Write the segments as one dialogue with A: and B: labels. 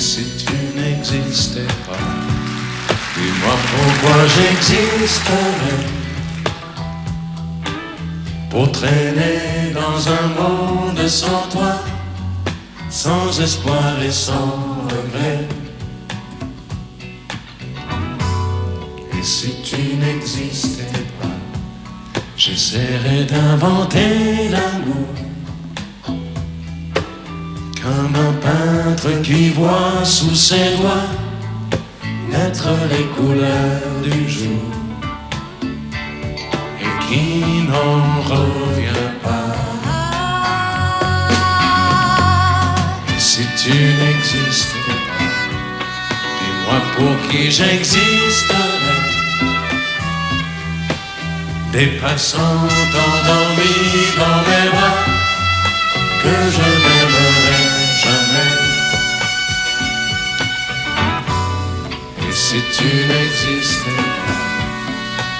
A: si tu n'existais pas, dis-moi pourquoi j'existerais. Pour traîner dans un monde sans toi, sans espoir et sans regret. Et si tu n'existais pas, j'essaierais d'inventer l'amour, comme un peintre qui voit sous ses doigts naître les couleurs du jour et qui n'en revient pas. Et si tu n'existais pas, dis-moi pour qui j'existerais. Des passants endormis dans mes bras que je n'aimerais jamais. Et si tu n'existais pas,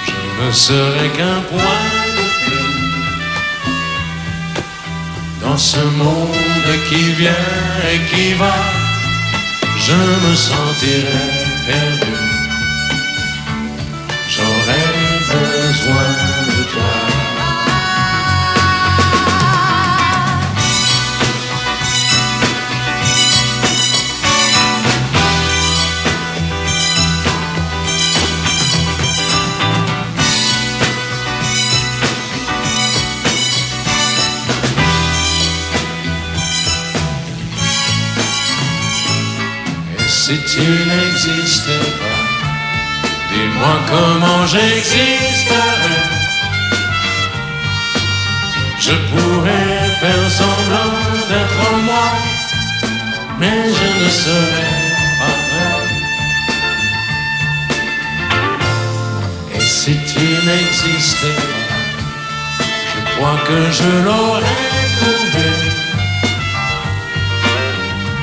A: je ne serais qu'un point de plus dans ce monde qui vient et qui va. Je me sentirais perdu, j'aurais besoin de toi. Si tu n'existais pas, dis-moi comment j'existerais. Je pourrais faire semblant d'être moi, mais je ne serais pas vrai. Et si tu n'existais pas, je crois que je l'aurais trouvé.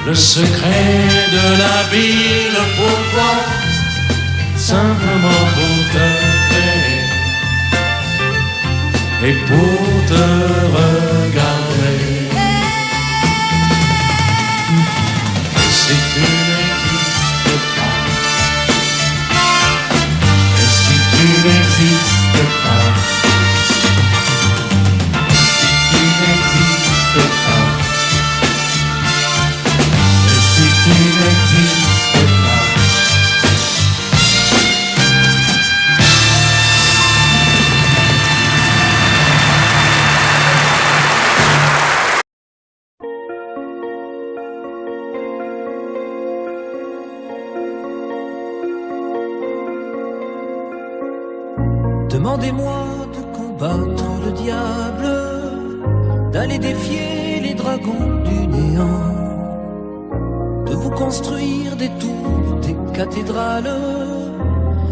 A: Le secret de la vie, le pourquoi, simplement pour te créer et pour te regarder. Et si tu n'existes pas, et si tu n'existes pas, si tu n'existes pas, tu n'existes pas.
B: Demandez-moi de combattre le diable, d'aller défier les dragons du néant, de vous construire des tours, des cathédrales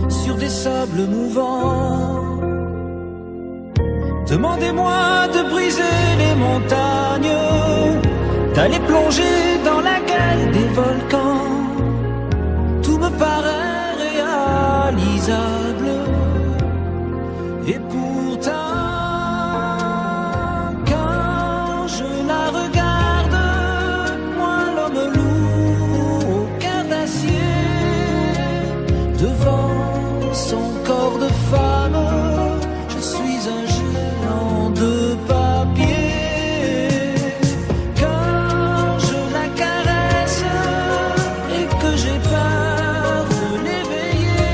B: sur des sables mouvants. Demandez-moi de briser les montagnes, d'aller plonger dans la gueule des volcans. Tout me paraît réalisable, et pourtant quand je la regarde, moi l'homme lourd au cœur d'acier, devant son corps de femme, je suis un géant de papier. Quand je la caresse et que j'ai peur de l'éveiller,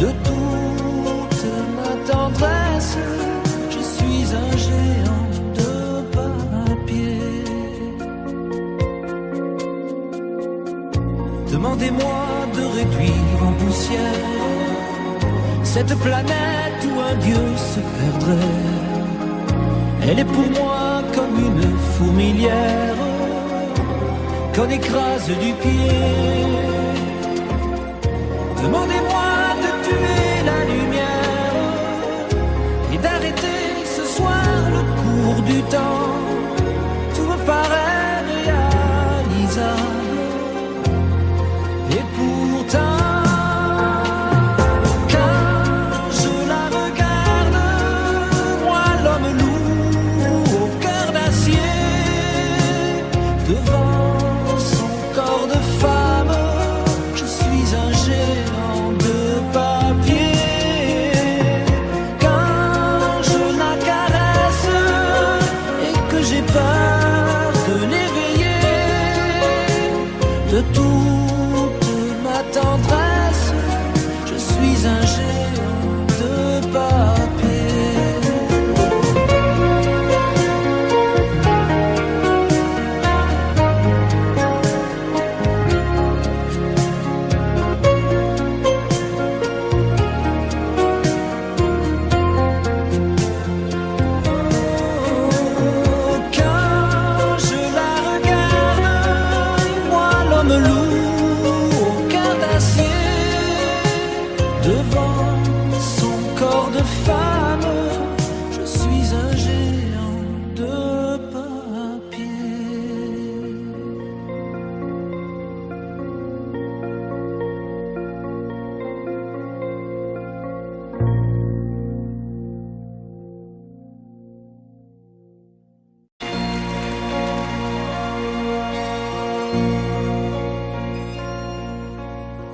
B: de toute ma tendresse, je suis un géant de papier. Demandez-moi de réduire en poussière cette planète où un dieu se perdrait. Elle est pour moi comme une fourmilière qu'on écrase du pied. Demandez-moi de tuer la lumière et d'arrêter ce soir le cours du temps. Tout me paraît réalisable, et pourtant j'ai peur de l'éveiller de toute ma tendresse. Je suis un géant de papier.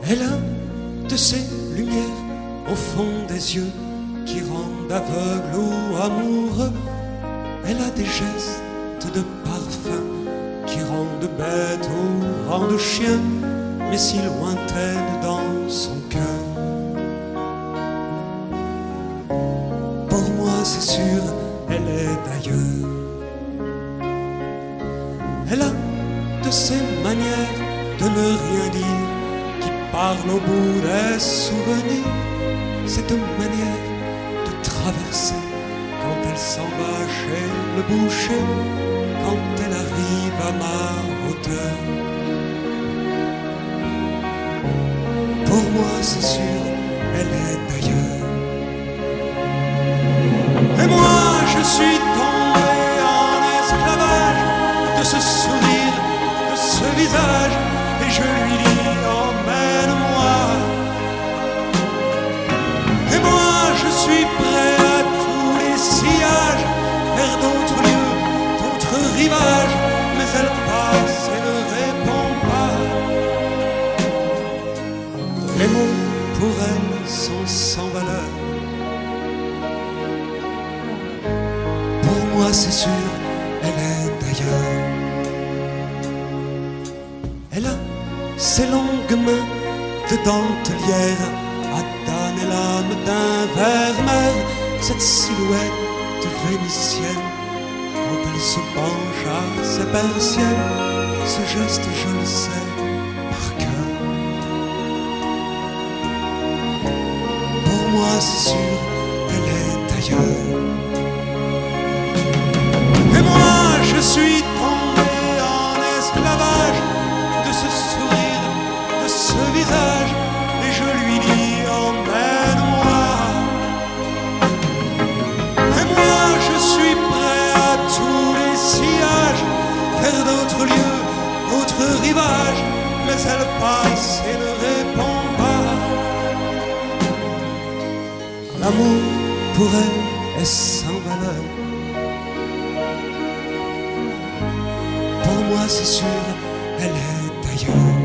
C: Elle a de ces lumières au fond des yeux qui rendent aveugle ou amoureux. Elle a des gestes de parfum qui rendent bête ou rendent chien, mais si lointaine dans son cœur. Pour moi c'est sûr, elle est d'ailleurs. Elle a de ces manières de ne rien dire qui parle au bout des souvenirs, cette manière de traverser quand elle s'en va chez le boucher, quand elle arrive à ma hauteur. Pour moi c'est sûr, elle est d'ailleurs. Et moi je suis tombé en esclavage de ce sourire, de ce visage, et je lui dis emmène-moi. Et moi je suis prêt à tous les sillages, vers d'autres lieux, d'autres rivages, mais elle passe et ne répond pas. Les mots pour elle sont sans valeur. Pour moi c'est sûr, elle est d'ailleurs. Elle a ses longues mains de dentelière à damner l'âme d'un vermeil, cette silhouette vénitienne quand elle se penche à sa persienne, ce geste je le sais par cœur. Pour moi c'est sûr, elle est d'ailleurs. Et moi je suis tombé en esclavage de ce sourire, de ce visage, et je lui dis emmène-moi. Et moi je suis prêt à tous les sillages, vers d'autres lieux, d'autres rivages, mais elle passe et ne répond pas. L'amour pour elle est sans valeur. Pour moi c'est sûr, elle est d'ailleurs.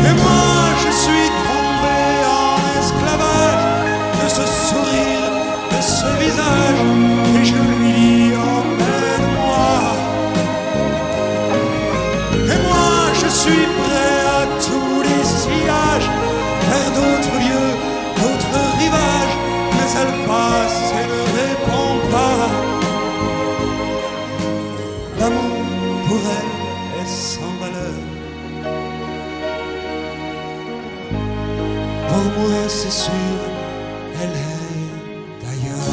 C: Et moi je suis tombé en esclavage de ce sourire, de ce visage, et je lui dis emmène-moi. Et moi je suis prêt à tous les sillages, vers d'autres lieux, d'autres rivages, mais elle passe et ne répond pas. L'amour pour elle est sans valeur. Pour moi c'est sûr, elle est d'ailleurs.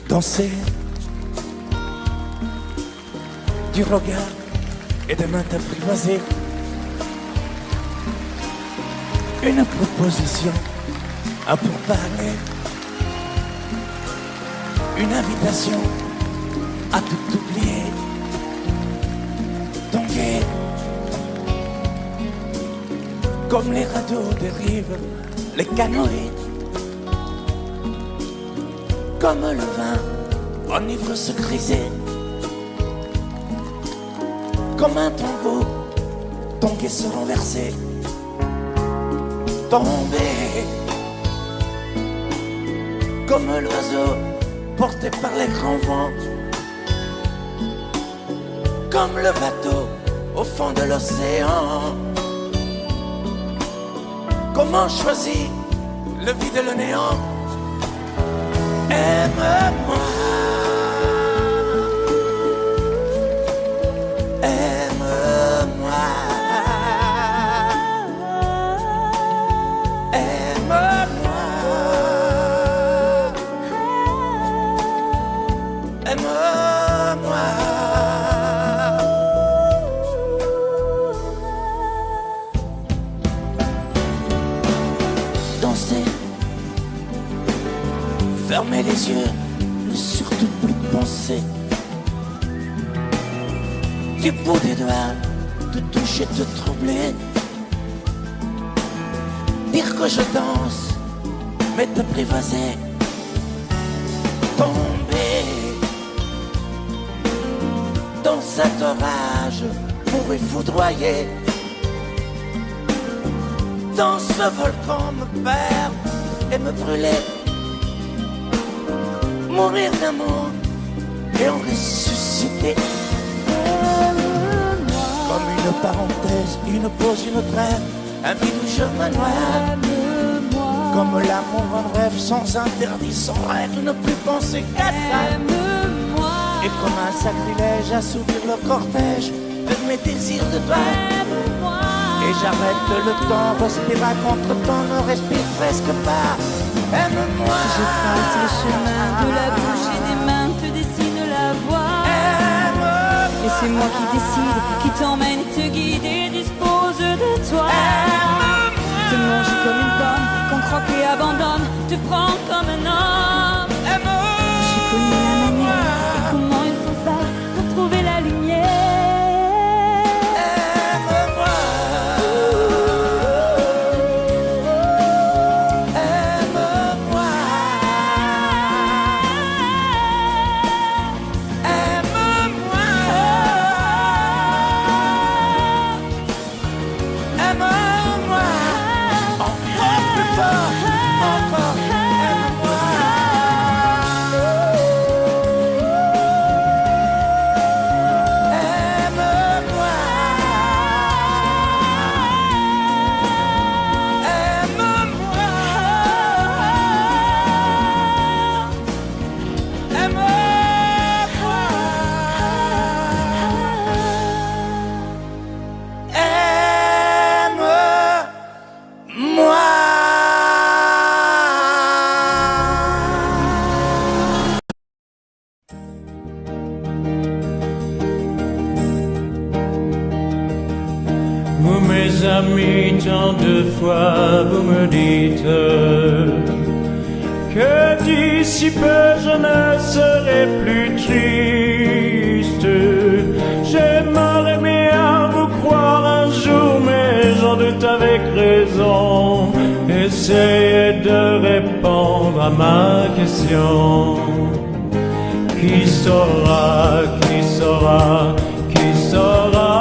B: Danser du regard et des mains apprivoisées, une proposition à pourparler, une invitation à tout oublier,
D: Comme les radeaux dérivent, les canoës. Comme le vin enivre ce grisé. Comme un tombeau, ton quai se renversé. Tomber. Comme l'oiseau porté par les grands vents. Comme le bateau au fond de l'océan. Comment choisir le vide et le néant? Aime-moi, aime-moi, aime-moi, aime-moi. Danser, fermer les yeux, ne surtout plus penser. Du bout des doigts, te toucher, te troubler. Dire que je danse, mais te prévaser. Tomber dans cet orage pour y foudroyer. Dans ce volcan me perdre et me brûler. Mourir d'amour et en ressusciter. Comme une parenthèse, une pause, une trêve, un vide où je me noie. Comme l'amour en rêve, sans interdit, sans règle, ne plus penser qu'à ça. Et comme un sacrilège, assouvir le cortège de mes désirs de toi. Et j'arrête le temps, respire à contre-temps, ne respire presque pas. Aime-moi.
E: Je trace le chemin de la bouche et des mains te dessine la voie. Et c'est moi qui décide, qui t'emmène, te guide et dispose de toi. Te mange comme une pomme, qu'on croque et abandonne, te prends comme un homme. Je connais la manière et comment il faut faire pour trouver la lumière.
A: Vous mes amis, tant de fois vous me dites que d'ici peu je ne serai plus triste. J'aimerais bien vous croire un jour, mais j'en doute avec raison. Essayez de répondre à ma question. Qui saura, qui saura, qui saura?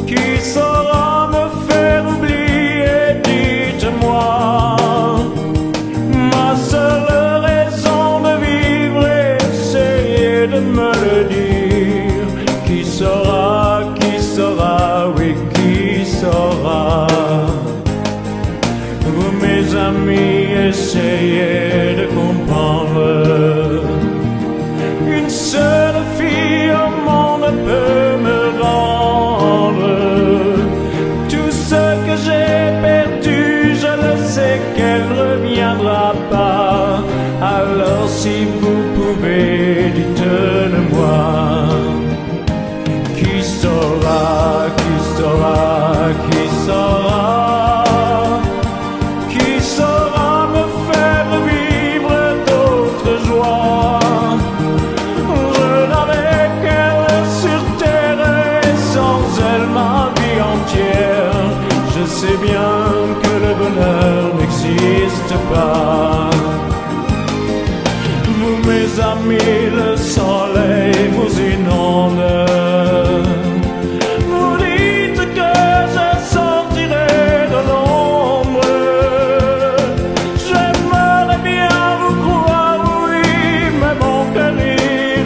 A: Qui saura me faire oublier, dites-moi. Ma seule raison de vivre, essayez de me le dire. Qui saura, oui, qui saura? Vous mes amis, essayez de comprendre. Une seule fille au monde peut me rendre tout ce que j'ai perdu. Je le sais qu'elle reviendra pas. Alors si vous pouvez, dites-le-moi. Qui saura, qui saura, qui saura? Qui saura me faire vivre d'autres joies?
F: que le bonheur n'existe pas. Vous, mes amis, le soleil vous inonde. Vous dites que je sortirai de l'ombre. J'aimerais bien vous croire, oui, mais mon cœur y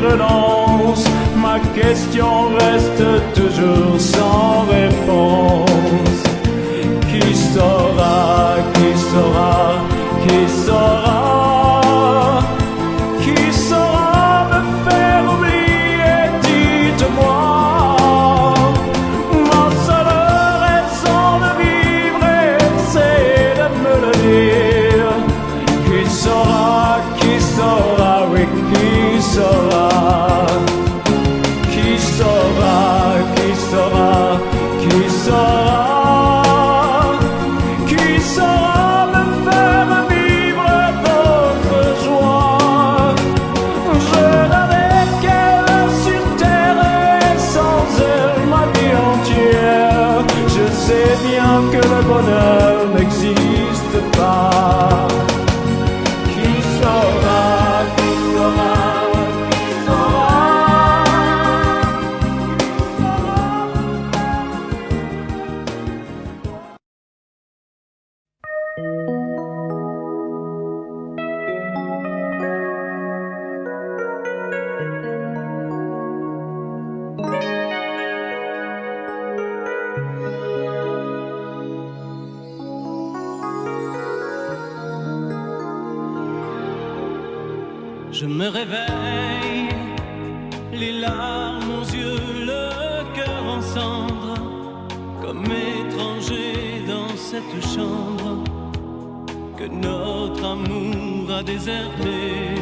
F: renonce. Ma question reste toujours sans réponse. Qui saura, qui saura, qui saura? Qui saura me faire oublier, dites-moi. Ma seule raison de vivre, c'est de me le dire. Qui saura, oui, qui saura? Qui saura, qui saura, qui saura? Qui saura me faire vivre d'autres joies? Je n'avais qu'elle sur terre et sans elle ma vie entière. Je sais bien que le bonheur n'existe pas. Qui saura, qui saura, qui saura?
B: Je me réveille, les larmes aux yeux, le cœur en cendres, comme étranger dans cette chambre que notre amour a déserté.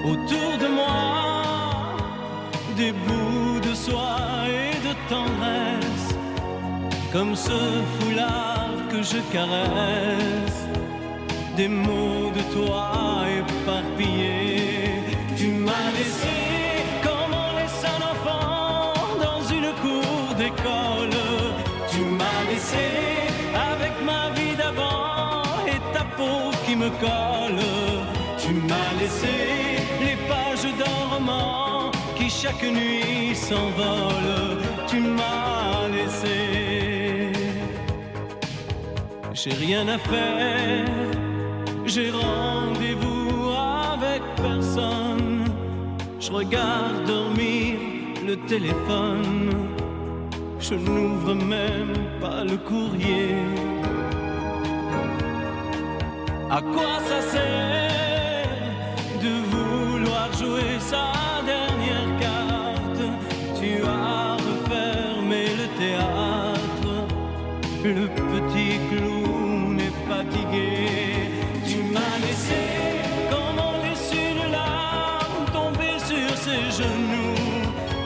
B: Autour de moi, des bouts de soie et de tendresse, comme ce foulard que je caresse. Des mots de toi éparpillés. Tu m'as laissé comme on laisse un enfant dans une cour d'école. Tu m'as laissé avec ma vie d'avant et ta peau qui me colle. Tu m'as laissé les pages d'un roman qui chaque nuit s'envolent. Tu m'as laissé. J'ai rien à faire. J'ai rendez-vous avec personne. Je regarde dormir le téléphone. Je n'ouvre même pas le courrier. À quoi ça sert de vouloir jouer sa dernière carte? Tu as refermé le théâtre. Le petit clown est fatigué. Tu m'as laissé comme on laisse une larme tomber sur ses genoux.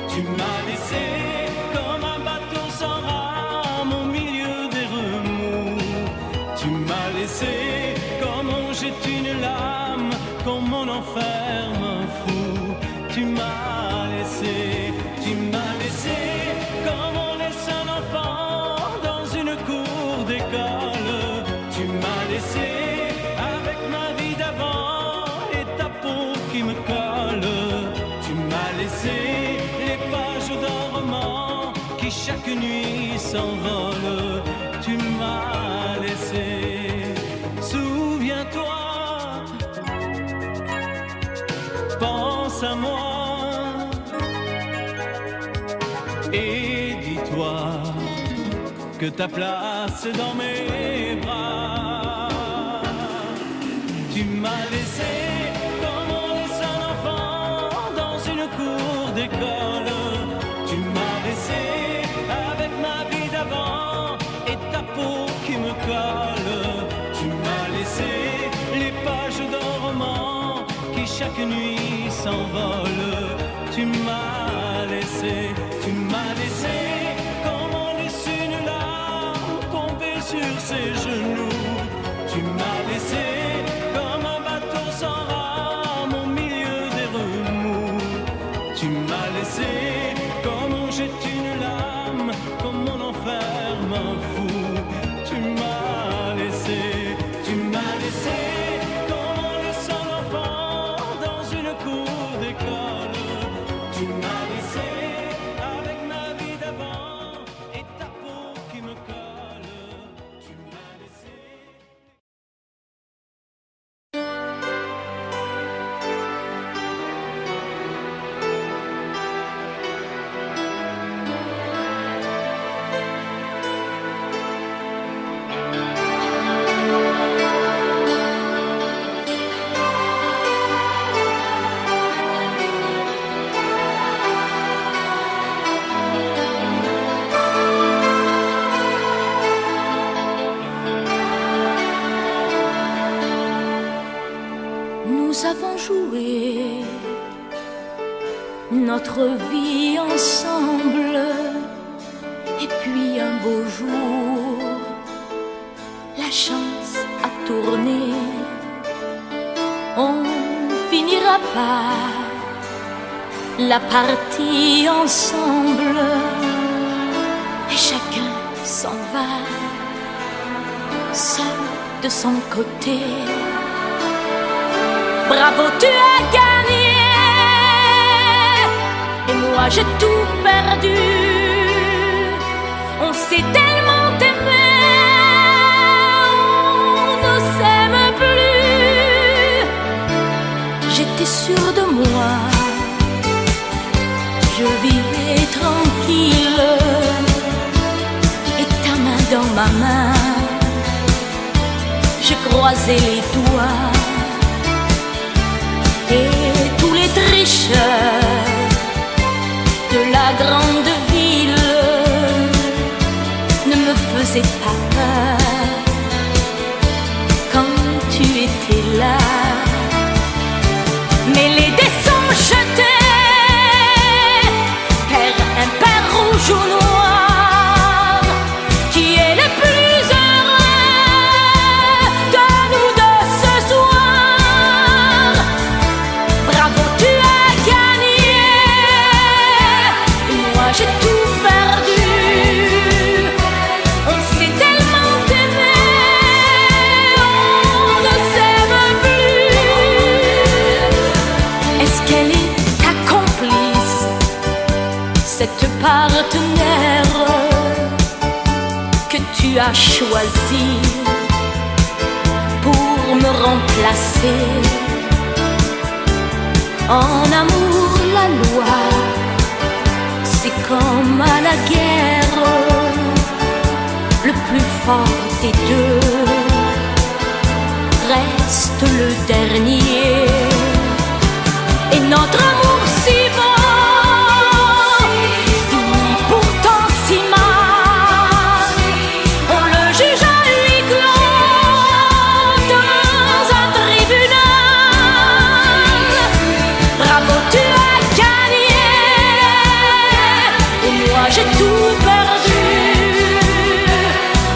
B: Tu m'as laissé comme un bateau sans rame au milieu des remous. Tu m'as laissé comme on jette une lame, comme on enferme un fou. Tu m'as laissé comme on laisse un enfant dans une cour d'école. Tu m'as laissé avec ma vie d'avant et ta peau qui me colle. Tu m'as laissé les pages d'un roman qui chaque nuit s'envole. Tu m'as laissé. Souviens-toi, pense à moi et dis-toi que ta place est dans mes bras. Tu m'as laissé comme on laisse un enfant dans une cour d'école. Tu m'as laissé avec ma vie d'avant et ta peau qui me colle. Tu m'as laissé les pages d'un roman qui chaque nuit s'envolent. Tu m'as laissé comme on laisse une larme tomber sur ses genoux. Tu m'as laissé comme un bateau sans rame au milieu des remous. Tu m'as laissé comme on jette une lame, comme on enferme un
E: notre vie ensemble. Et puis un beau jour, la chance a tourné. On finira par la partie ensemble. Et chacun s'en va, seul de son côté. Bravo, tu as gagné. Et moi j'ai tout perdu. On s'est tellement aimé, on ne s'aime plus. J'étais sûre de moi, je vivais tranquille. Et ta main dans ma main, je croisais les doigts. Et tous les tricheurs de la grande ville ne me faisaient pas peur quand tu étais là. Mais les dés sont jetés, père impair, rouge ou noir, qui est le plus heureux de nous deux ce soir. Bravo, tu as gagné. Moi j'ai tout perdu. On s'est tellement aimé, on ne s'aime plus. Est-ce qu'elle est ta complice, cette partenaire que tu as choisi pour me remplacer? En amour, la loi, c'est comme à la guerre, le plus fort des deux reste le dernier. Et notre amour si beau finit pourtant si mal. On le juge à huis clos dans un tribunal. Bravo, tu as gagné. Et moi j'ai tout perdu.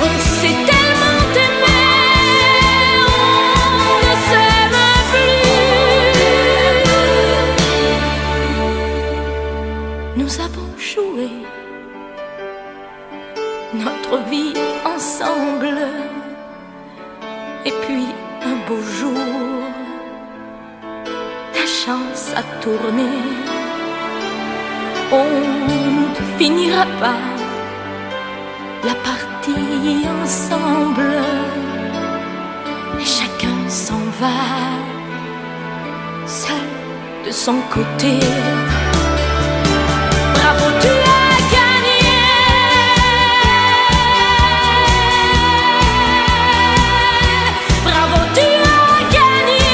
E: On s'est tellement aimé, on ne s'aime plus. Nous avons joué notre vie ensemble. Et puis un beau jour, la chance a tourné. On ne finira pas la partie ensemble. Et chacun s'en va, seul de son côté. Bravo, tu as gagné. Bravo, tu as gagné.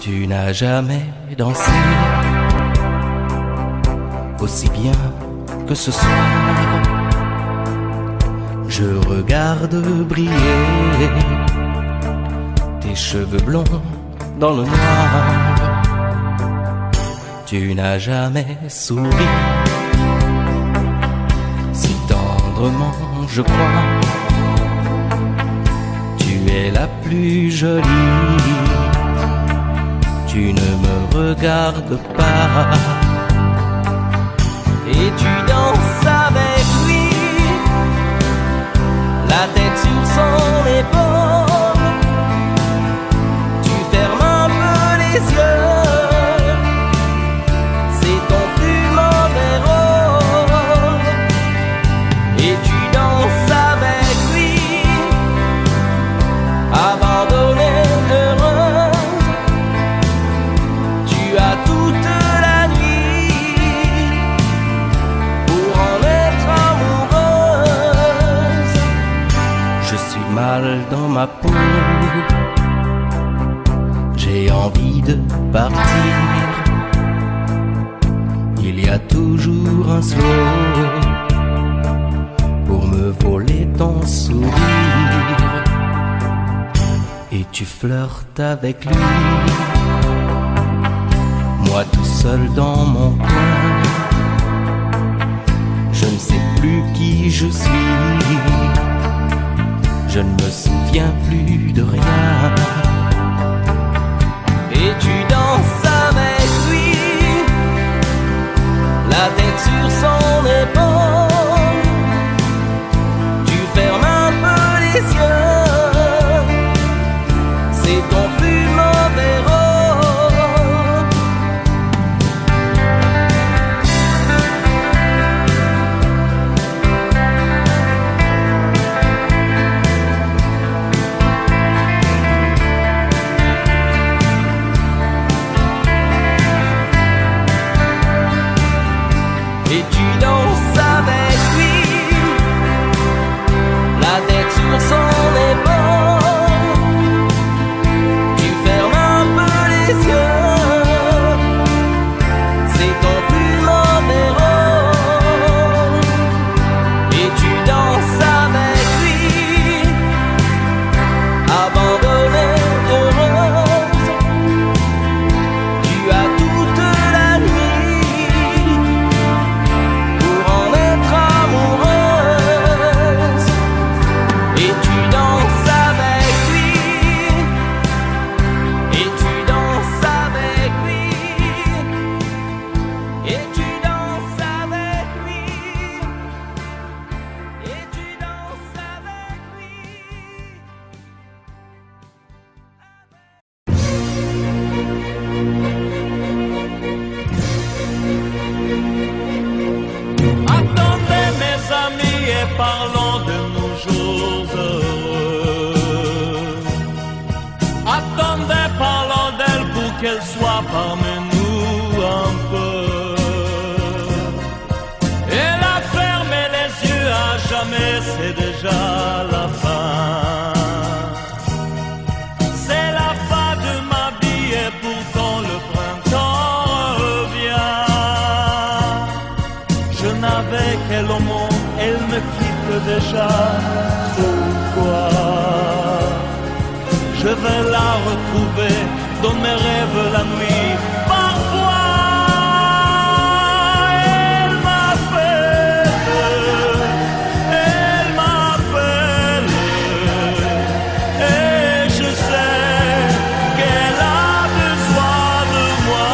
G: Tu n'as jamais dansé aussi bien que ce soir. Je regarde briller tes cheveux blonds dans le noir. Tu n'as jamais souri si tendrement, je crois. Tu es la plus jolie. Tu ne me regardes pas et tu danses avec lui, la tête sur son épaule. Tu fermes un peu les yeux, c'est ton plus mauvais rôle. Et tu envie de partir, il y a toujours un slow pour me voler ton sourire. Et tu flirtes avec lui, moi tout seul dans mon coin. Je ne sais plus qui je suis, je ne me souviens plus de rien. Et tu danses avec lui, la tête sur son épaule. Tu fermes un peu les yeux, c'est ton plus mauvais rôle. Et tu danses avec lui, la tête sur son épaule. Tu fermes un peu les yeux, c'est ton plus mauvais rôle. Et tu danses avec lui, abandonnée, heureuse. Tu as toute la nuit pour en être amoureuse. Et tu danses avec lui, et tu danses avec lui, et tu danses avec lui, et tu danses avec lui.
F: Attendez mes amis et parlons de nos jours heureux. Attendez, parlons d'elle pour qu'elle soit parmi nous un peu. Elle a fermé les yeux à jamais, c'est déjà la fin. C'est la fin de ma vie et pourtant le printemps revient. Je n'avais qu'elle au monde, elle me quitte déjà. Pourquoi? Je vais la retrouver dans mes rêves la nuit. Parfois, elle m'appelle, et je sais qu'elle a besoin de moi.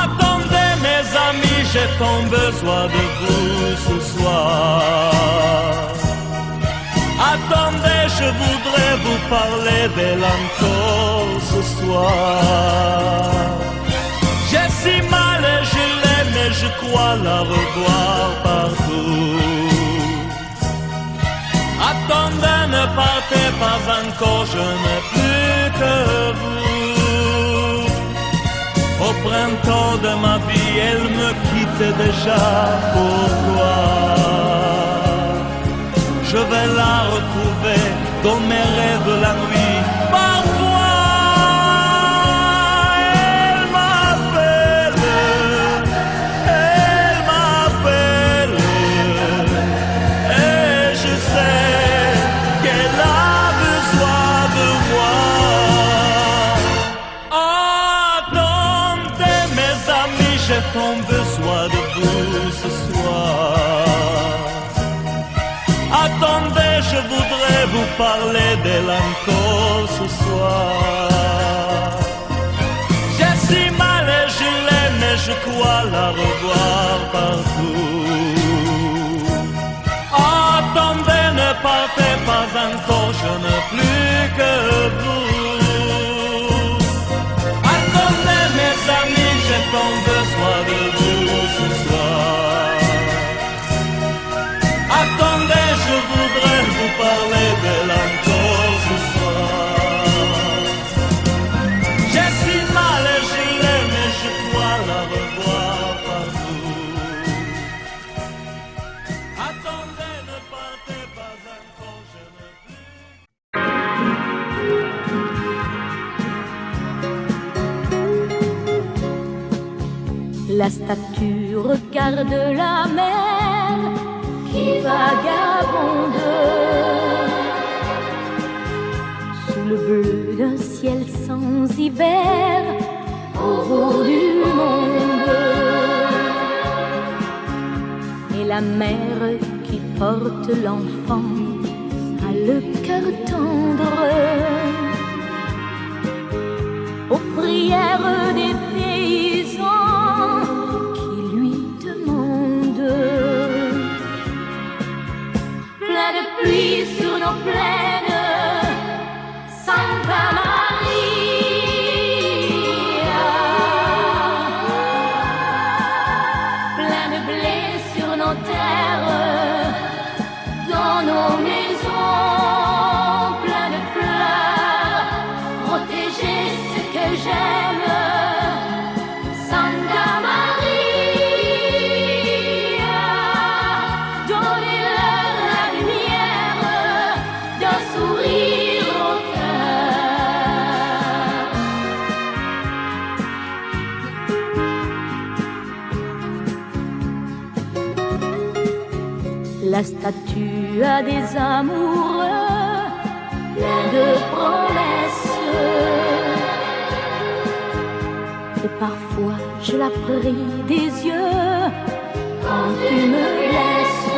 F: Attendez mes amis, j'ai tant besoin de vous ce soir. Attendez, je voudrais vous parler d'elle encore ce soir. J'ai si mal et je l'aime et je crois la revoir partout. Attendez, ne partez pas encore, je n'ai plus que vous. Au printemps de ma vie, elle me quitte déjà. Pourquoi? Je vais la retrouver dans mes rêves la nuit. Parfois, elle m'appelle, et je sais qu'elle a besoin de moi. Attendez mes amis, j'ai tant besoin de vous ce soir. Attendez, je voudrais vous parler d'elle encore ce soir. J'ai si mal et je l'aime et je crois la revoir partout. Attendez, ne partez pas encore, je n'ai plus que vous. Attendez mes amis, j'ai tant besoin de vous ce soir. Attendez, je voudrais vous parler d'elle encore ce soir. J'ai si mal et je l'aime et je crois la revoir partout. Attendez, ne partez pas encore, je ne veux plus.
E: La statue regarde la mer qui vagabonde sous le bleu d'un ciel sans hiver au bout du monde. Et la mère qui porte l'enfant a le cœur tendre aux prières des paysans qui lui demandent. Plein de pluie sur nos plaines, Santa Maria. Plein de blé sur nos terres, dans nos maisons, plein de fleurs, protéger ce que j'aime, Santa Maria. Donnez-leur la lumière d'un sourire au cœur. La statue a des amoureux plein de promesses. Et parfois je la prie des yeux quand tu me laisses.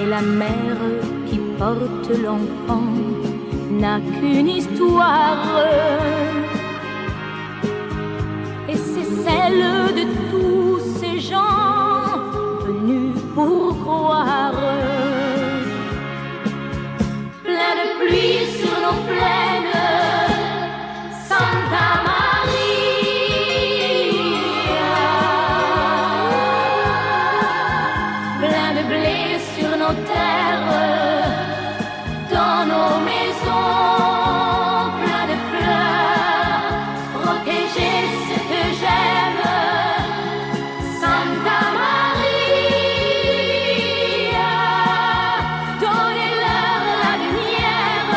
E: Et la mère qui porte l'enfant n'a qu'une histoire, et c'est celle de tous ces gens venus pour croire. Plein de pluie sur nos plaines, Santa Maria. Plein de blé sur nos terres, dans nos maisons, plein de fleurs, protéger ce que j'aime, Santa Maria. Donnez-leur la lumière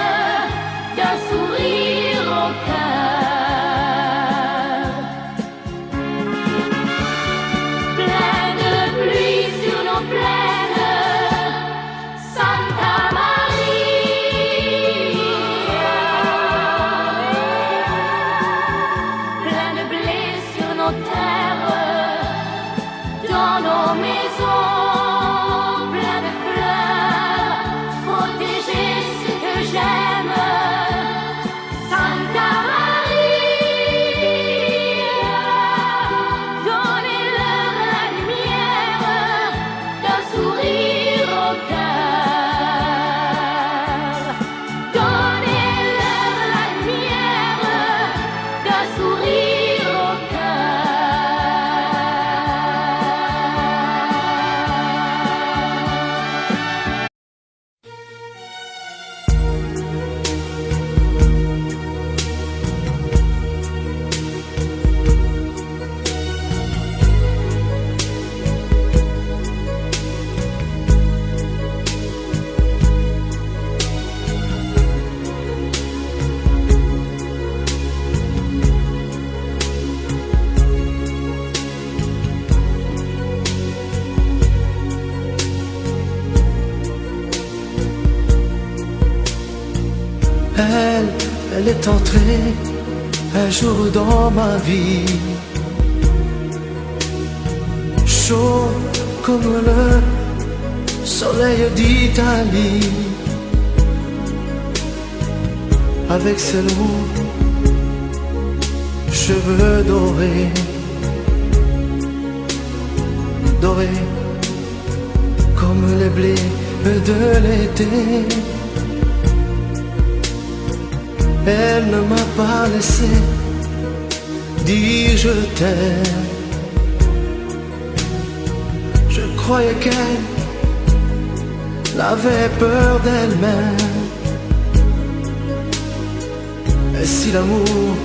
E: d'un sourire au cœur. Plein de pluie sur nos plaines, Santa Maria. Plein de blé sur nos terres, dans nos maisons, plein de fleurs, protéger ce que j'aime, Santa Maria. Donnez-leur la lumière d'un sourire au cœur. Donnez-leur la lumière d'un sourire au
H: Elle est entrée un jour dans ma vie, chaud comme le soleil d'Italie, avec ses longs cheveux dorés, dorés comme les blés de l'été. Elle ne m'a pas laissé dire je t'aime. Je croyais qu'elle avait peur d'elle-même. Et si l'amour,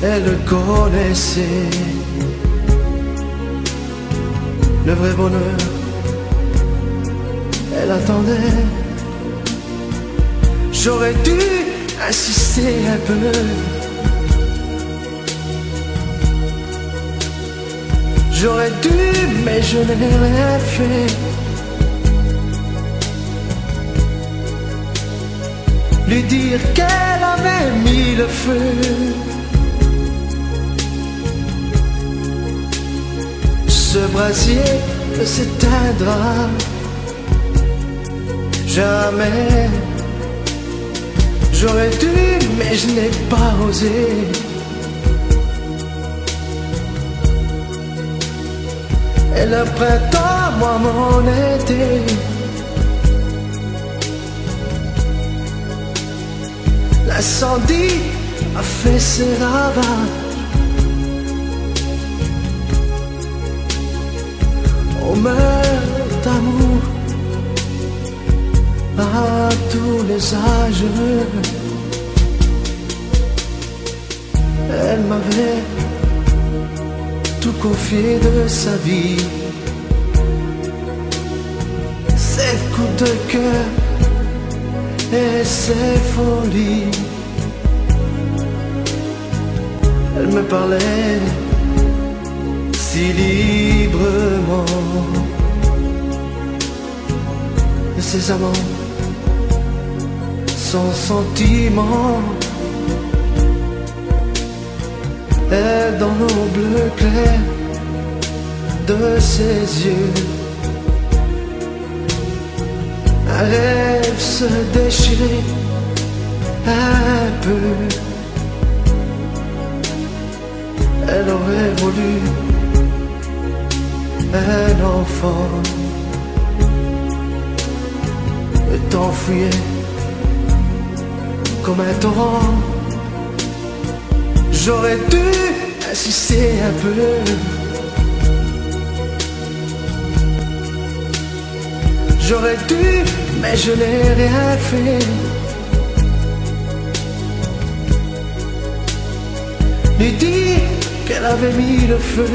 H: elle le connaissait, le vrai bonheur, elle attendait. J'aurais dû insister un peu, J'aurais dû, mais je n'ai rien fait. Lui dire qu'elle avait mis le feu. Ce brasier ne s'éteindra jamais. J'aurais dû, mais je n'ai pas osé. Et le printemps, moi mon été. L'incendie a fait ses ravages. On meurt d'amour à tous les âges. Elle m'avait tout confié de sa vie. Ses coups de cœur et ses folies. Elle me parlait si librement de ses amants, son sentiment. Et dans nos bleus clairs de ses yeux, un rêve se déchirait un peu. Elle aurait voulu un enfant. Le temps fuyait comme un torrent. J'aurais dû insister un peu. J'aurais dû, mais je n'ai rien fait. Lui dire qu'elle avait mis le feu.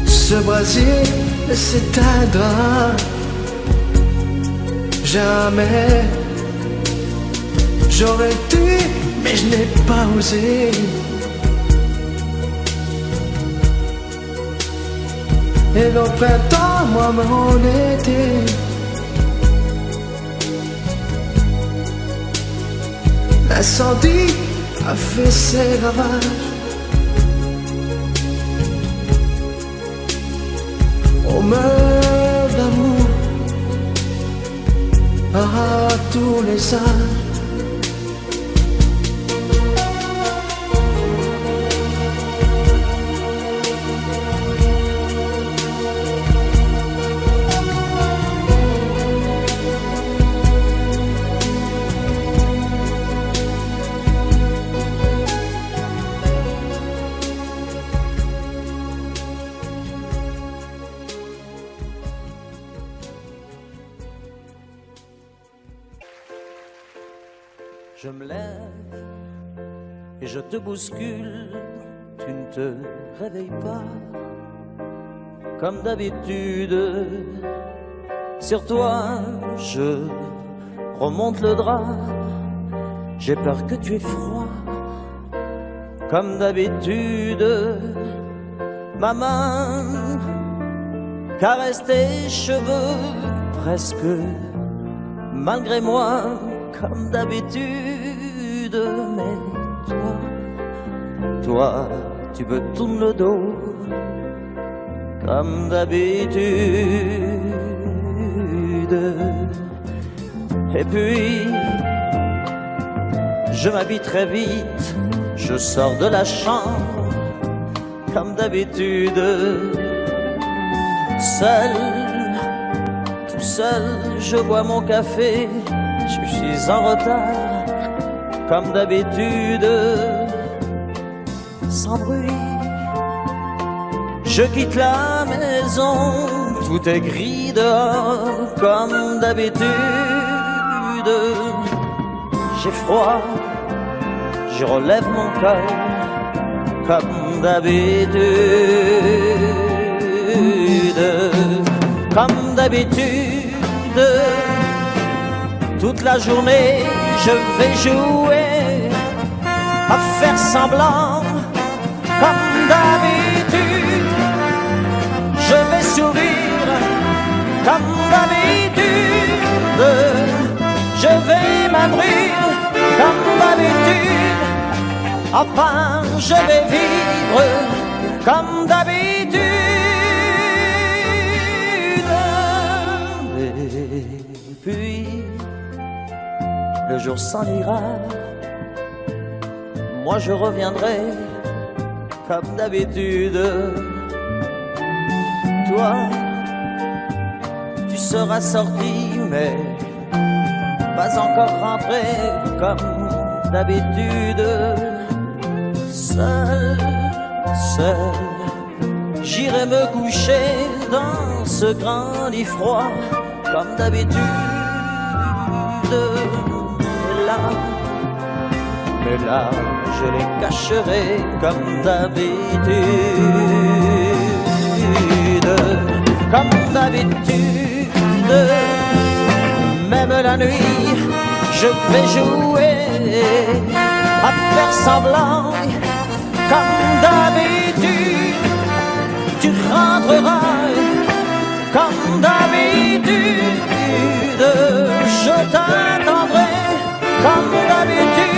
H: Ce brasier ne s'éteindra jamais. J'aurais dû, mais je n'ai pas osé. Et le printemps, moi mon été. L'incendie a fait ses ravages. On meurt d'amour à tous les âges.
B: Je me lève et je te bouscule, tu ne te réveilles pas. Comme d'habitude, sur toi je remonte le drap. J'ai peur que tu aies froid. Comme d'habitude, ma main caresse tes cheveux presque malgré moi. Comme d'habitude, mais toi, tu me tournes le dos. Comme d'habitude. Et puis, je m'habille très vite, je sors de la chambre. Comme d'habitude, seul, tout seul, je bois mon café. Je suis en retard, comme d'habitude, sans bruit. Je quitte la maison, tout est gris dehors, comme d'habitude. J'ai froid, je relève mon cœur, comme d'habitude. Comme d'habitude, toute la journée je vais jouer
D: à faire semblant comme d'habitude. Je vais sourire comme d'habitude. Je vais m'abrir comme d'habitude. Enfin, je vais vivre comme d'habitude. Et puis, le jour s'en ira. Moi je reviendrai comme d'habitude. Toi, tu seras sorti, mais pas encore rentré comme d'habitude. Seul, seul, j'irai me coucher dans ce grand lit froid comme d'habitude. Mais là, je les cacherai comme d'habitude. Comme d'habitude, même la nuit, je vais jouer à faire semblant comme d'habitude. Tu rentreras comme d'habitude. Je t'attendrai comme d'habitude.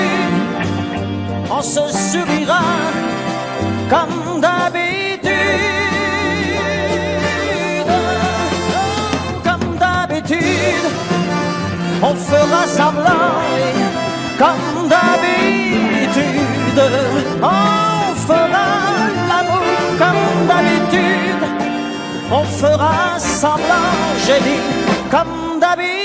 D: On se sourira comme d'habitude. Comme d'habitude, on fera semblant comme d'habitude. On fera l'amour comme d'habitude. On fera semblant, j'ai dit, comme d'habitude.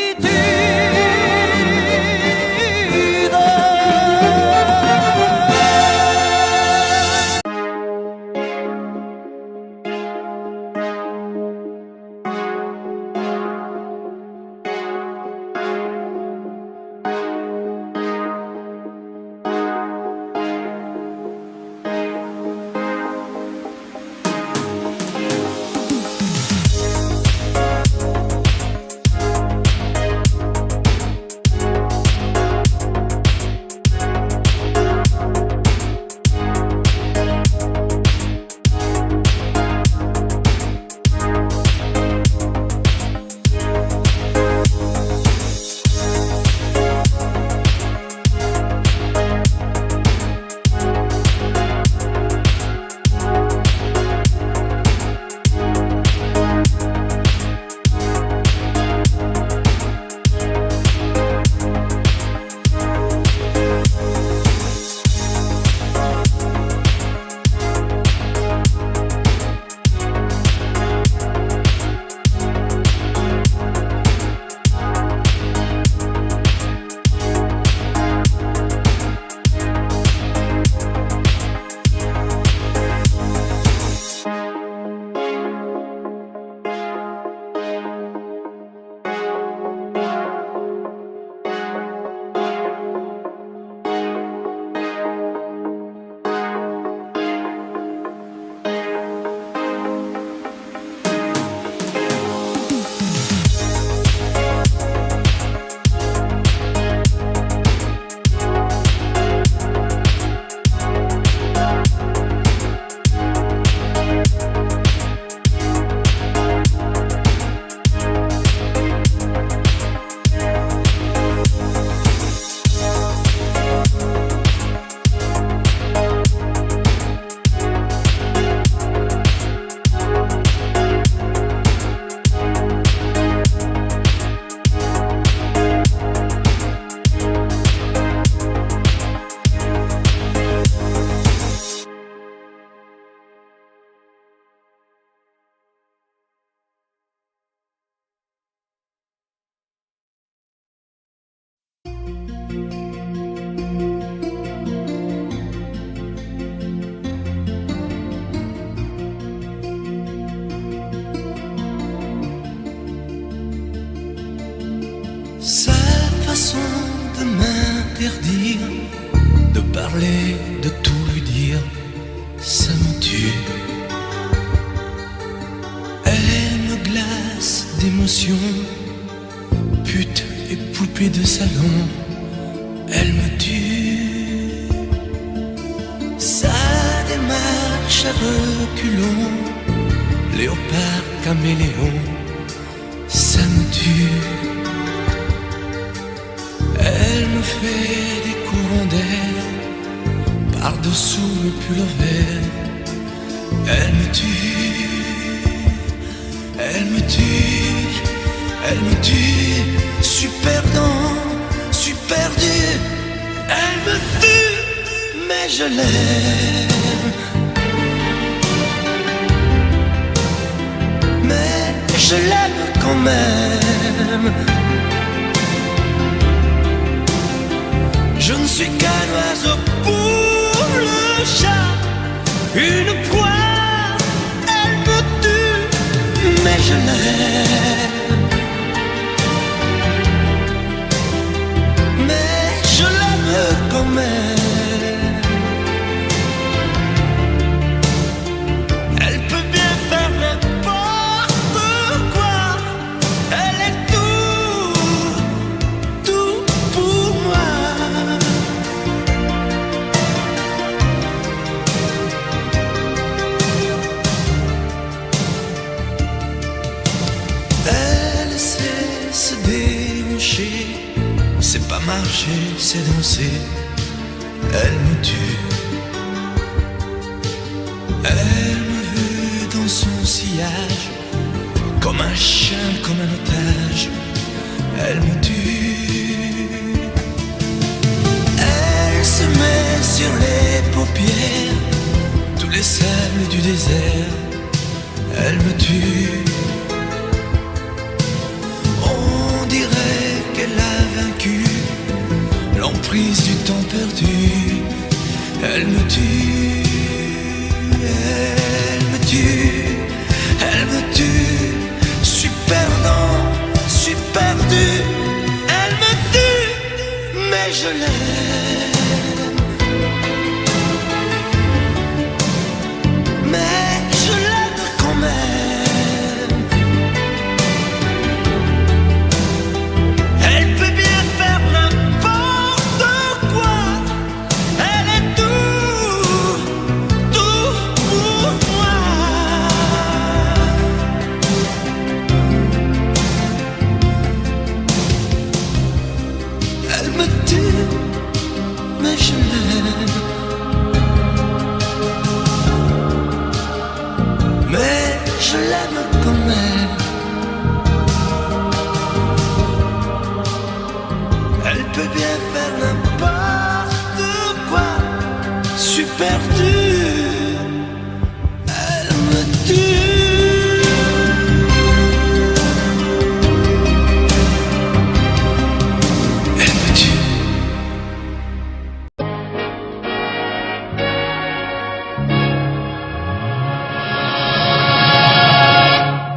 C: m'interdire de parler, de tout lui dire, ça me tue. Elle me glace d'émotion, pute et poupée de salon, elle me tue. chair culot, léopard caméléon, ça me tue. Elle me fait des courants d'air par-dessous le pull vert. Elle me tue, elle me tue, elle me tue. Super dent, super dur. Elle me tue, mais je l'aime. Mais je l'aime quand même. Je ne suis qu'un oiseau pour le chat, une proie, elle me tue, mais je l'aime. Mais je l'aime quand même. Elle peut bien faire n'importe quoi, elle est tout, tout pour moi. Elle sait se déhancher, c'est pas marcher, c'est danser. Elle me tue. Elle me veut dans son sillage, comme un chien, comme un otage. Elle me tue. Elle se met sur les paupières tous les sables du désert. Elle me tue. On dirait qu'elle a vaincu l'emprise du temps perdu. Elle me tue, elle me tue, elle me tue. Super dent, super dur. Elle me tue, mais je l'aime. Mais je l'aime quand même. Elle peut bien faire n'importe quoi. Elle est tout, tout pour moi. Elle me tue, mais je l'aime. Mais je l'aime quand même. Elle peut bien faire n'importe quoi. Super dur. Elle me tue. Elle me tue.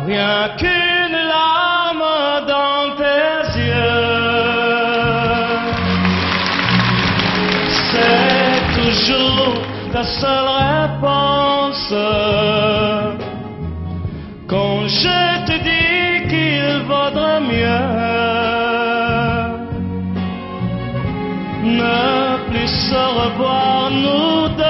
F: Rien qu'une larme dans tes yeux, c'est toujours ta seule réponse. Quand je te dis qu'il vaudrait mieux ne plus se revoir nous deux.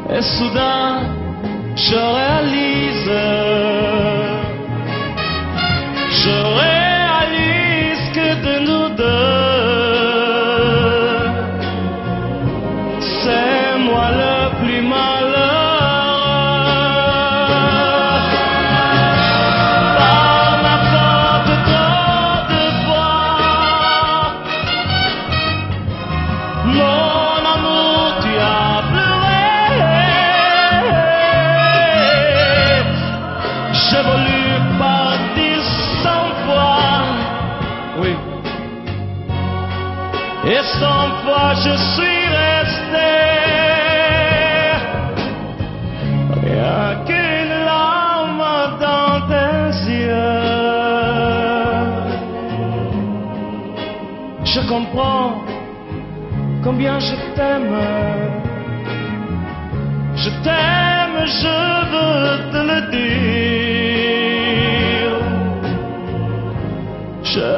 F: Et soudain, je réalise que de nous deux, c'est moi le plus malheureux. Par ma faute, trop de fois, mon amour, tu as pleuré. J'ai voulu partir 100 fois, oui, combien je t'aime. Je t'aime, je veux te le dire. Je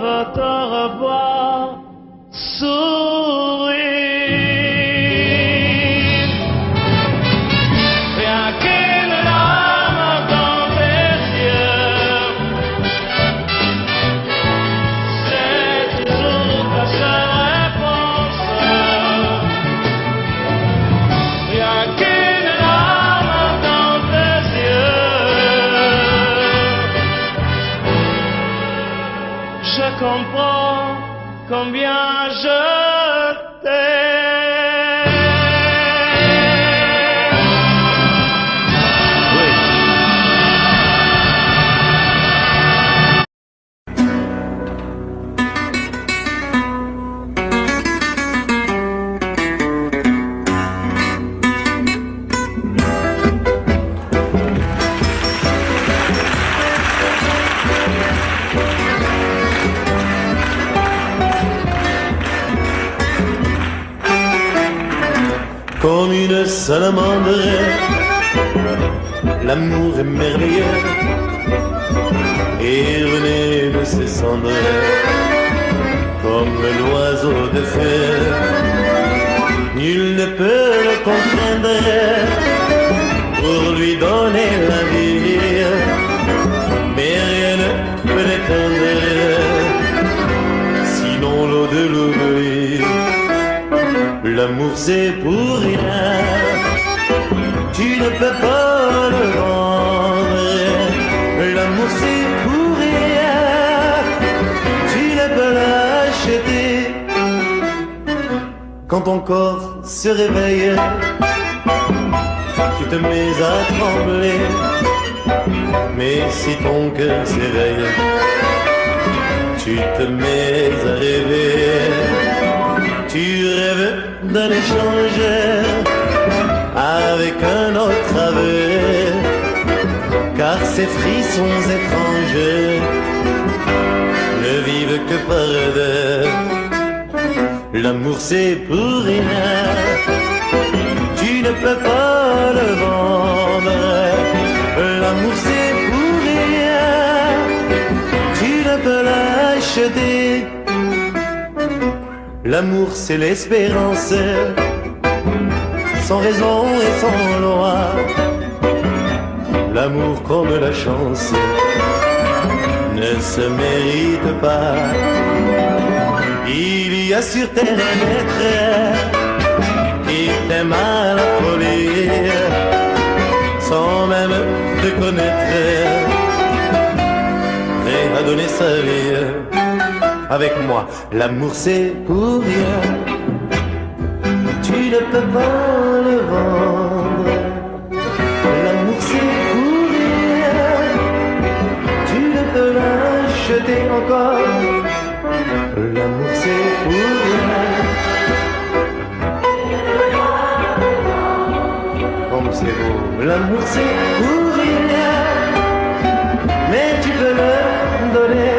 F: veux te revoir sourire. Rien qu'une larme dans tes yeux, c'est toujours ta seule réponse. Rien qu'une larme dans tes yeux, je comprends combien je t'aime. Oui.
I: Comme une salamandre, l'amour est merveilleux et renaît de ses cendres comme l'oiseau de feu. Nul ne peut le contraindre pour lui donner la vie, mais rien ne peut l'éteindre, sinon l'eau de l'oubli. L'amour c'est pour rien, tu ne peux pas le vendre. L'amour c'est pour rien, tu ne peux l'acheter. Quand ton corps se réveille, tu te mets à trembler. Mais si ton cœur s'éveille, tu te mets à rêver. Tu rêves d'un échange avec un autre aveu, car ces frissons étranges ne vivent que par deux. L'amour c'est pour rien, tu ne peux pas le vendre. L'amour c'est pour rien, tu ne peux l'acheter. L'amour c'est l'espérance, sans raison et sans loi. L'amour comme la chance ne se mérite pas. Il y a sur terre un être qui t'aime à la folie, sans même te connaître, prêt à donner sa vie. Avec moi, l'amour c'est pour rien, tu ne peux pas le vendre. L'amour c'est pour rien, tu ne peux l'acheter encore. L'amour c'est pour rien, comme c'est beau. L'amour c'est pour rien, mais tu peux le donner.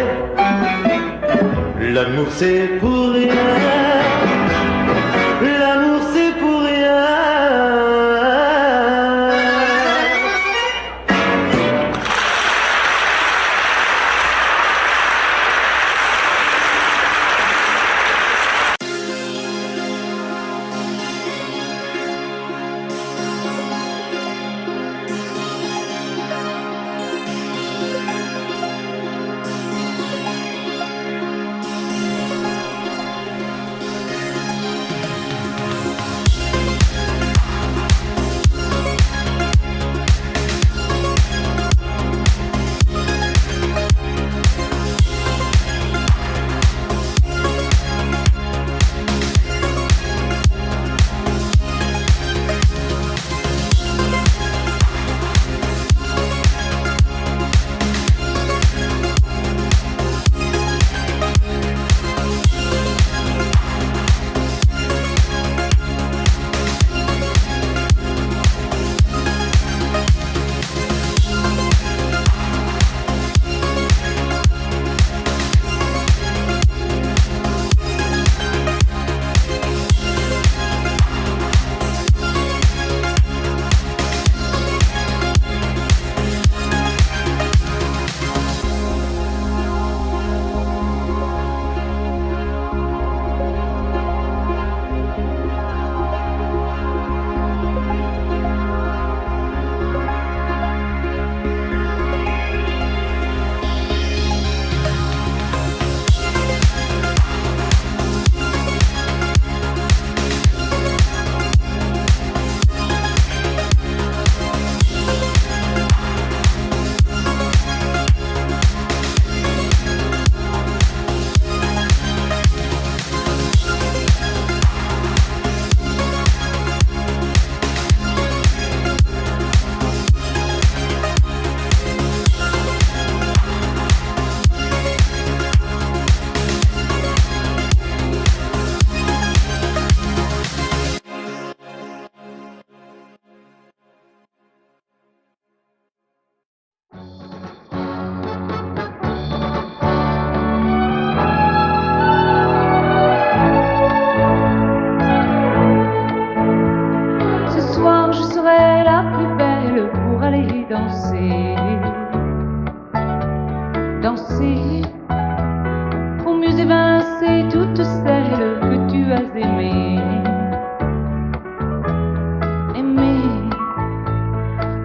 I: L'amour c'est pour rien, l'amour c'est pour rien.
J: danser, danser, pour mieux évincer toutes celles que tu as aimées.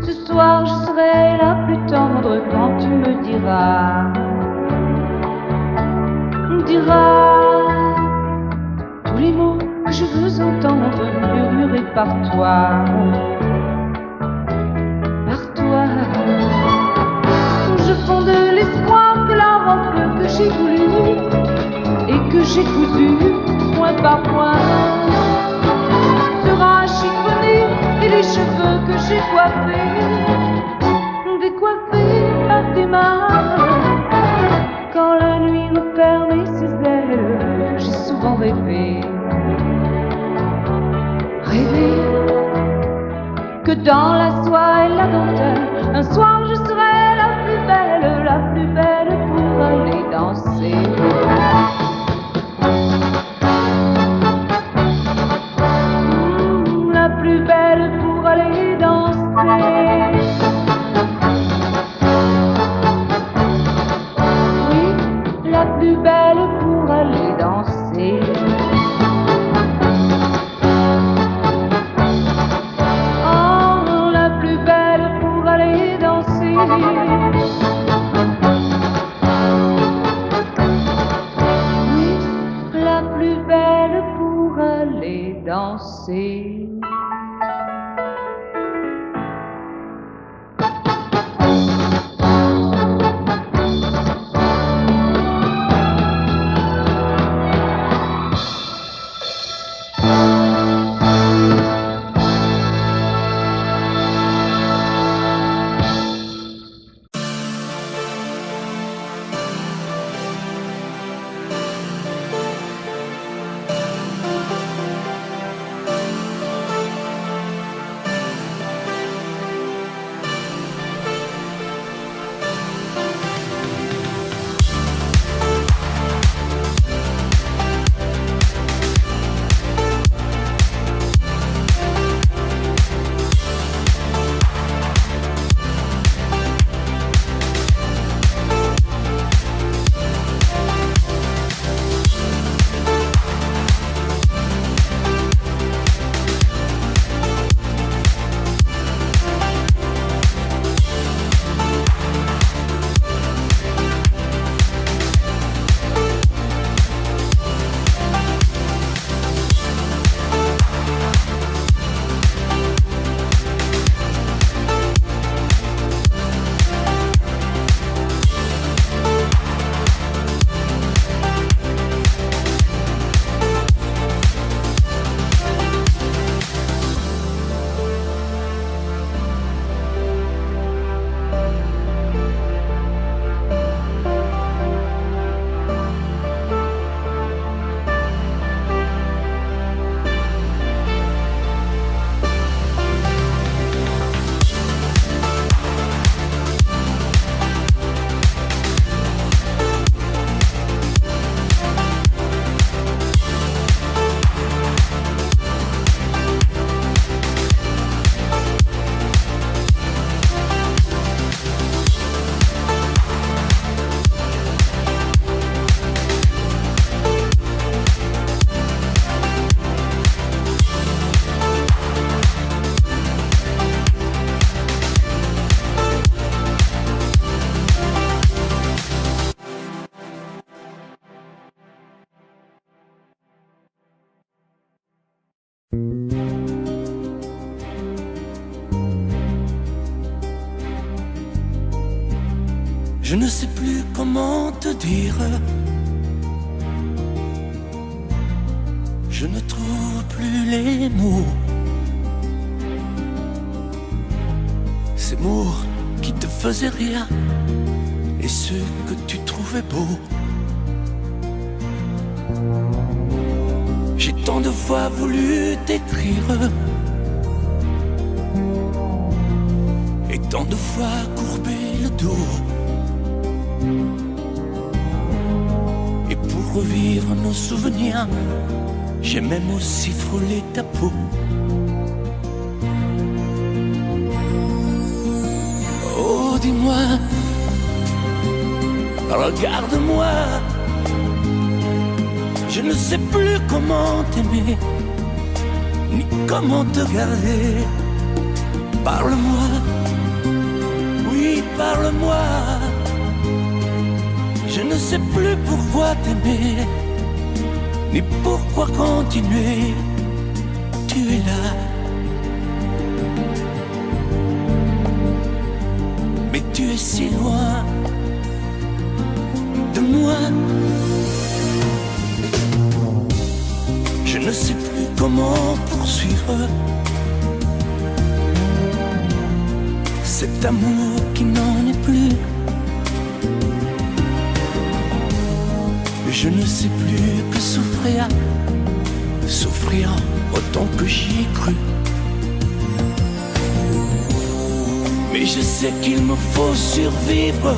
J: Ce soir je serai la plus tendre quand tu me diras tous les mots que je veux entendre murmurés par toi, Je fonde l'espoir que la robe que j'ai voulue et que j'ai cousue point par point sera chiffonnée et les cheveux que j'ai coiffés décoiffés par tes mains. Quand la nuit referme ses ailes, j'ai souvent rêvé que dans la soie et la dentelle, un soir je serai la plus belle pour aller danser. La plus belle pour aller danser. Oui, la plus belle pour aller danser. Oh, la plus belle pour aller danser. Oui, la plus belle pour aller danser.
B: Je ne sais plus comment te dire. Je ne trouve plus les mots. Ces mots qui te faisaient rire et ceux que tu trouvais beaux. J'ai tant de fois voulu t'écrire et tant de fois courbé le dos. Et pour revivre nos souvenirs, j'ai même aussi frôlé ta peau. dis-moi, regarde-moi. Je ne sais plus comment t'aimer, ni comment te garder. Parle-moi, oui, parle-moi. Je ne sais plus pourquoi t'aimer, ni pourquoi continuer. Tu es là, mais tu es si loin de moi. Je ne sais plus comment poursuivre cet amour qui n'en est plus. Je ne sais plus que souffrir, souffrir autant que j'y ai cru. Mais je sais qu'il me faut survivre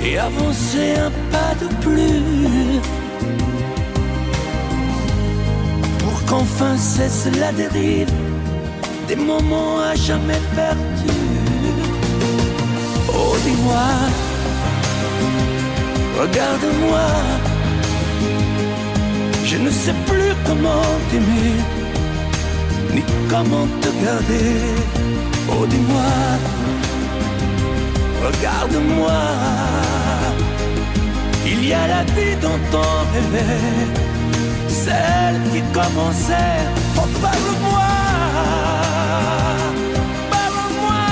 B: et avancer un pas de plus pour qu'enfin cesse la dérive des moments à jamais perdus. Oh, dis-moi, regarde-moi. Je ne sais plus comment t'aimer, ni comment te garder. Oh, dis-moi, regarde-moi. Il y a la vie dont on rêvait, celle qui commençait. Oh, parle-moi, parle-moi.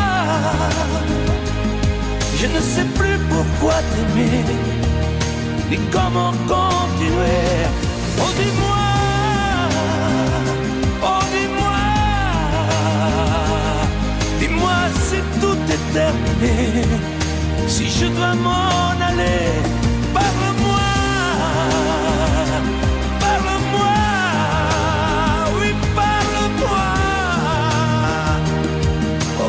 B: Je ne sais plus pourquoi t'aimer, ni comment continuer. Oh, dis-moi, oh, dis-moi, dis-moi si tout est terminé, si je dois m'en aller. Parle-moi, parle-moi, oui, parle-moi. Oh,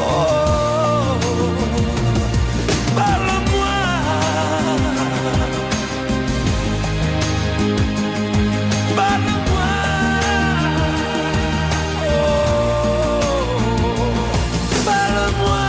B: parle-moi. Parle-moi. Oh, parle-moi.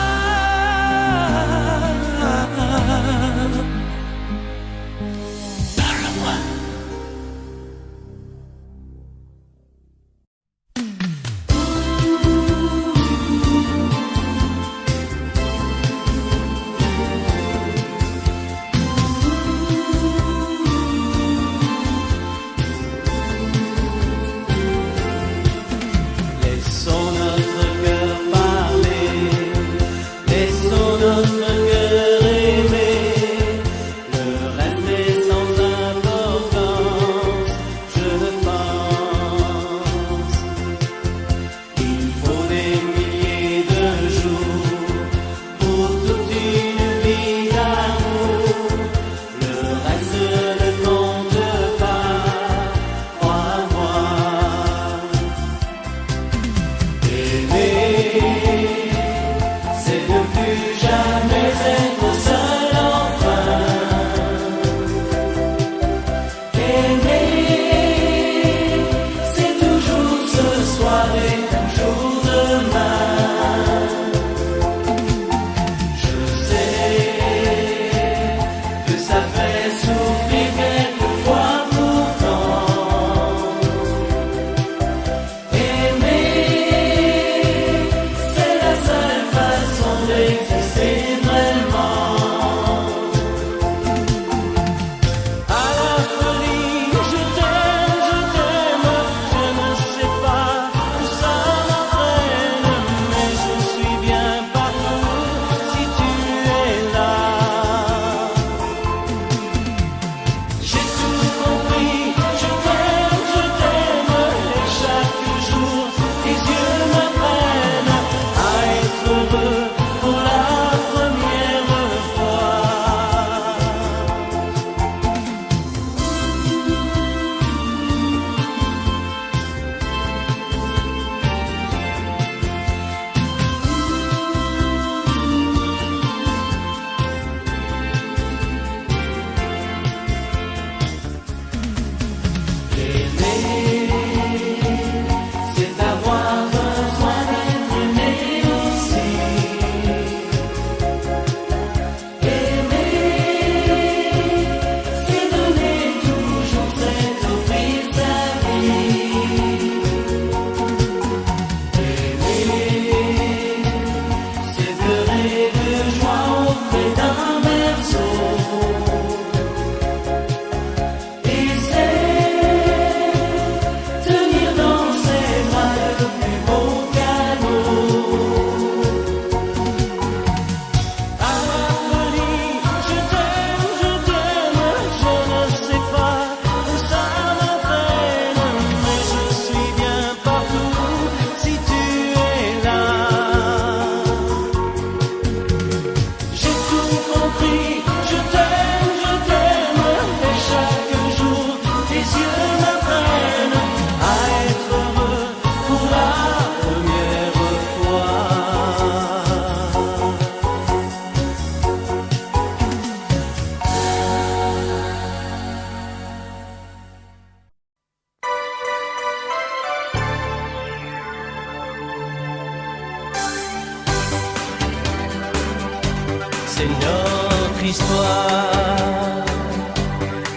G: c'est notre histoire.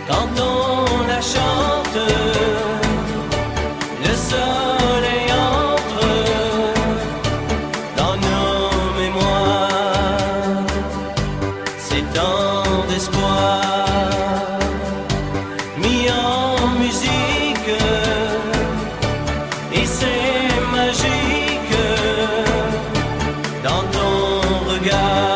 G: Quand on la chante, le soleil entre dans nos mémoires. C'est tant d'espoir mis en musique, et c'est magique dans ton regard.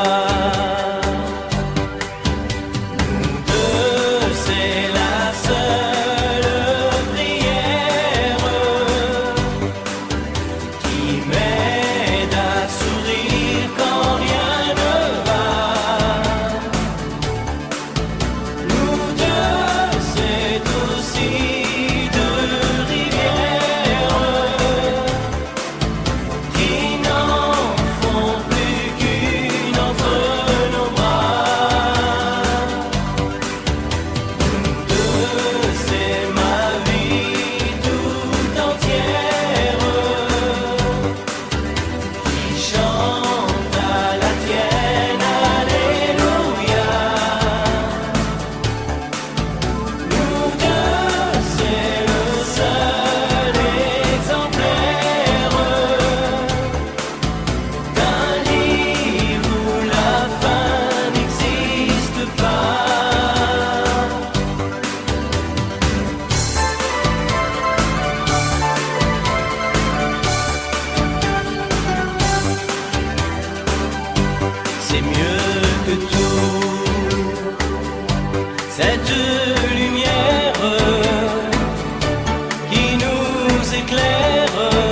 G: C'est mieux que tout, cette lumière qui nous éclaire.